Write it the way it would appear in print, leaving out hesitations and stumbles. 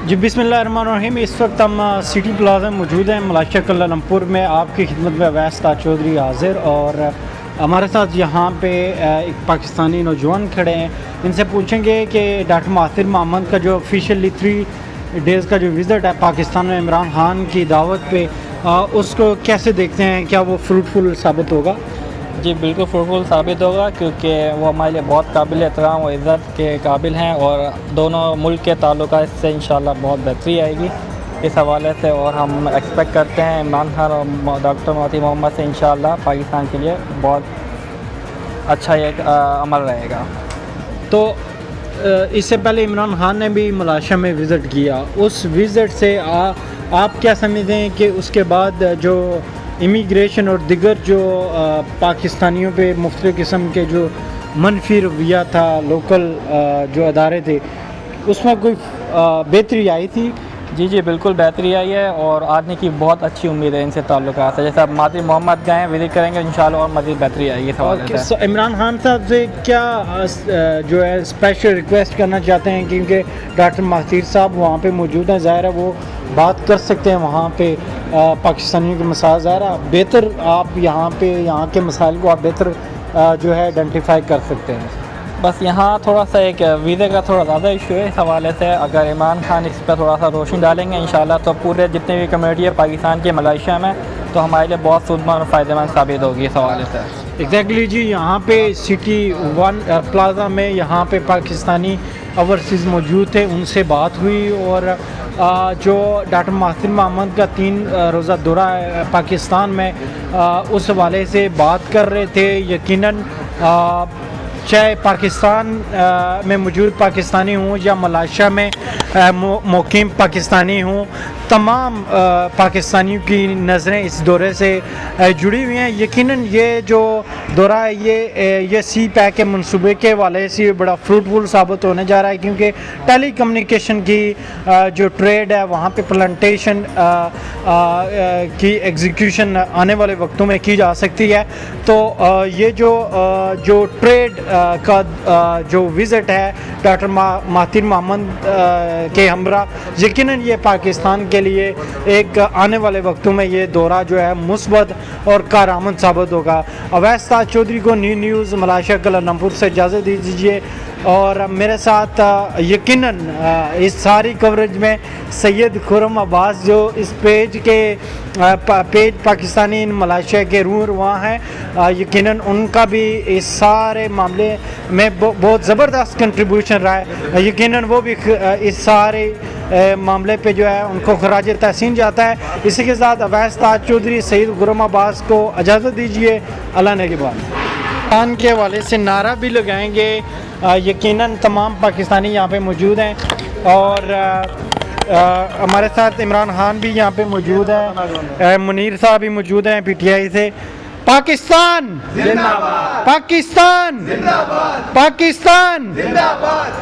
जी बिस्मिल्लाहिर्रहमानिर्रहीम। इस वक्त हम सिटी प्लाजा में मौजूद हैं मलाशिया कुआलालंपुर में। आपकी खिदमत में अवैस ताज चौधरी हाजिर और हमारे साथ यहाँ पे एक पाकिस्तानी नौजवान खड़े हैं। इनसे पूछेंगे कि डॉक्टर महातिर मोहम्मद का जो ऑफिशियली 3 डेज़ का जो विज़िट है पाकिस्तान में इमरान खान की दावत पे, उसको कैसे देखते हैं? क्या वो फ्रूटफुल साबित होगा? जी बिल्कुल फ्रूटफुल साबित होगा, क्योंकि वो हमारे लिए बहुत काबिल एहतराम और इज़्ज़त के काबिल हैं और दोनों मुल्क के ताल्लुकात से इंशाल्लाह बहुत बेहतरी आएगी इस हवाले से। और हम एक्सपेक्ट करते हैं इमरान खान और डॉक्टर महातिर मोहम्मद से इंशाल्लाह पाकिस्तान के लिए बहुत अच्छा एक अमल रहेगा। तो इससे पहले इमरान खान ने भी मलाशिया में विज़िट किया। उस विज़िट से आप क्या समझते हैं कि उसके बाद जो इमिग्रेशन और दिगर जो पाकिस्तानियों पे मुख्तलिफ़ किस्म के जो मनफी रवैया था, लोकल जो अदारे थे, उसमें कोई बेहतरी आई थी? जी बिल्कुल बेहतरी आई है और आने की बहुत अच्छी उम्मीद है इनसे ताल्लुकात है। जैसे अब महातिर मोहम्मद गए हैं, विजिट करेंगे इंशाल्लाह और मज़ीद बेहतरी आएगी इस हवाले से। इमरान खान साहब से क्या जो है स्पेशल रिक्वेस्ट करना चाहते हैं? क्योंकि डॉक्टर महातिर साहब वहाँ पे मौजूद हैं, ज़ाहिर है वो बात कर सकते हैं वहाँ पे पाकिस्तानियों के मसाइल। ज़ाहिर है बेहतर आप यहाँ के मसाइल को आप बेहतर जो है आइडेंटिफाई कर सकते हैं। बस यहाँ थोड़ा सा एक वीज़े का थोड़ा ज़्यादा इशू है इस हवाले से। अगर इमरान खान इस पर थोड़ा सा रोशनी डालेंगे इंशाल्लाह तो पूरे जितने भी कम्युनिटी है पाकिस्तान के मलाशिया में, तो हमारे लिए बहुत सूदमंद और फ़ायदेमंद साबित होगी इस हवाले से। एग्जैक्टली जी। यहाँ पे सिटी 1 प्लाजा में यहाँ पे पाकिस्तानी ओवरसीज़ मौजूद थे, उनसे बात हुई और जो डॉक्टर महातिर मोहम्मद का 3 रोज़ा दौरा है पाकिस्तान में, उस हवाले से बात कर रहे थे। यकीनन चाहे पाकिस्तान में मौजूद पाकिस्तानी हों या मलाशिया में मुकीम पाकिस्तानी हों, तमाम पाकिस्तानियों की नज़रें इस दौरे से जुड़ी हुई हैं। यकीनन ये जो दौरा है ये सी पैक के मंसूबे के हवाले से बड़ा फ्रूटफुल साबित होने जा रहा है, क्योंकि टेली कम्युनिकेशन की जो ट्रेड है वहाँ पे प्लांटेशन की एग्जीक्यूशन आने वाले वक्तों में की जा सकती है। तो ये जो ट्रेड का जो विज़िट है डॉक्टर महातिर मोहम्मद के हमरा, यकीनन ये पाकिस्तान के लिए एक आने वाले वक्तों में ये दौरा जो है मुस्बत और कारआमद साबित होगा। अवैस ताज चौधरी को न्यूज़ मलाशिया कुआलालंपुर से इजाज़त दीजिए और मेरे साथ यकीनन इस सारी कवरेज में सैयद खुर्रम अब्बास जो इस पेज पाकिस्तानी इन मलाशिया के रूह रुआ हैं, यकीनन उनका भी इस सारे मामले में बहुत ज़बरदस्त कंट्रीब्यूशन रहा है। यकीनन वो भी इस सारे मामले पे जो है उनको खराज तहसीन जाता है। इसी के साथ अवैस ताज चौधरी सैयद खुर्रम अब्बास को इजाज़त दीजिए। अल्लाह ने के बाद खान के हवाले से नारा भी लगाएंगे। यकीनन तमाम पाकिस्तानी यहाँ पे मौजूद हैं और हमारे साथ इमरान खान भी यहाँ पे मौजूद हैं, मुनीर साहब भी मौजूद हैं PTI से। पाकिस्तान जिंदाबाद, पाकिस्तान जिंदाबाद, पाकिस्तान जिंदाबाद।